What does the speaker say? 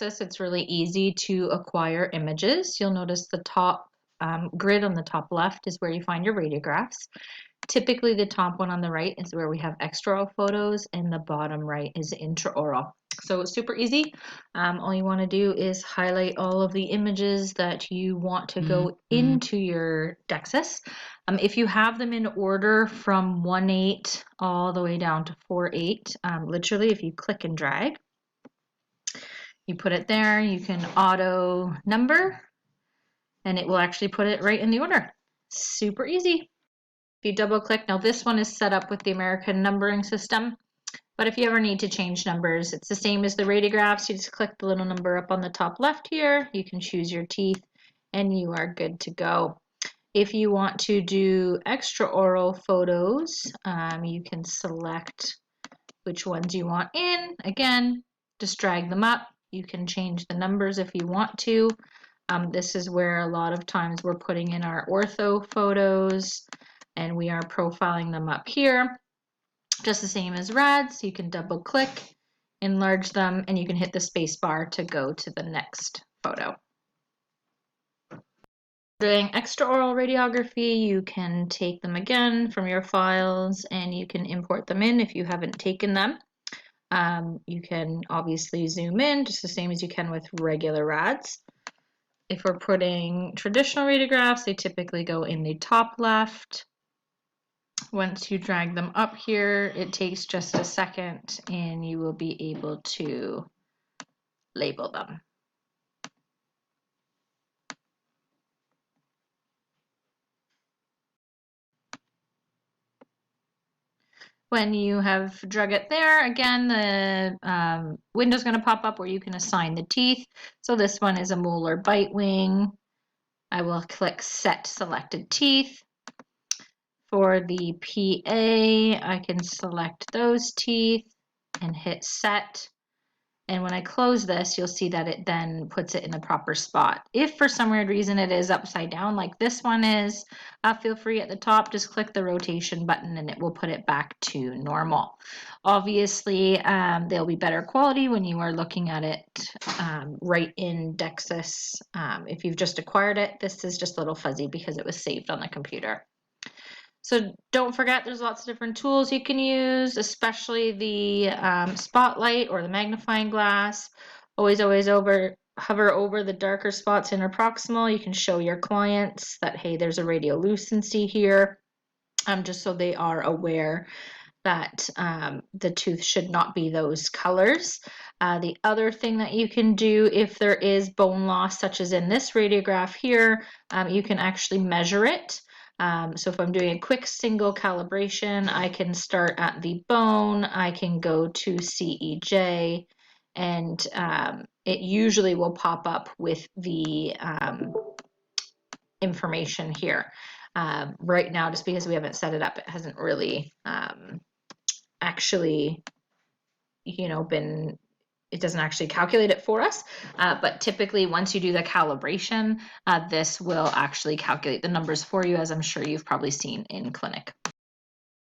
It's really easy to acquire images. You'll notice the top grid on the top left is where you find your radiographs. Typically the top one on the right is where we have extraoral photos, and the bottom right is intraoral. So it's super easy. All you want to do is highlight all of the images that you want to go into your dexis. If you have them in order from 1.8 all the way down to 4.8, literally if you click and drag, you put it there, you can auto number, and it will actually put it right in the order. Super easy. If you double click, now this one is set up with the American numbering system, but if you ever need to change numbers, it's the same as the radiographs. You just click the little number up on the top left here, you can choose your teeth, and you are good to go. If you want to do extraoral photos, you can select which ones you want in. Again, just drag them up. You can change the numbers if you want to. This is where a lot of times we're putting in our ortho photos, and we are profiling them up here. Just the same as rads, you can double click, enlarge them, and you can hit the space bar to go to the next photo. Doing extraoral radiography, you can take them again from your files and you can import them in if you haven't taken them. You can obviously zoom in just the same as you can with regular rads. If we're putting traditional radiographs, they typically go in the top left. Once you drag them up here, it takes just a second and you will be able to label them. When you have drug it there, again, the window's going to pop up where you can assign the teeth. So this one is a molar bite wing. I will click Set Selected Teeth. For the PA, I can select those teeth and hit Set. And when I close this, you'll see that it then puts it in the proper spot. If for some weird reason it is upside down like this one is, feel free at the top, just click the rotation button and it will put it back to normal. Obviously, they'll be better quality when you are looking at it right in dexis. If you've just acquired it, this is just a little fuzzy because it was saved on the computer. So don't forget, there's lots of different tools you can use, especially the spotlight or the magnifying glass. Always hover over the darker spots interproximal. You can show your clients that, hey, there's a radiolucency here, just so they are aware that the tooth should not be those colors. The other thing that you can do if there is bone loss, such as in this radiograph here, you can actually measure it. So if I'm doing a quick single calibration, I can start at the bone, I can go to CEJ, and it usually will pop up with the information here. Right now, just because we haven't set it up, it hasn't really actually, it doesn't actually calculate it for us, but typically once you do the calibration, this will actually calculate the numbers for you, as I'm sure you've probably seen in clinic.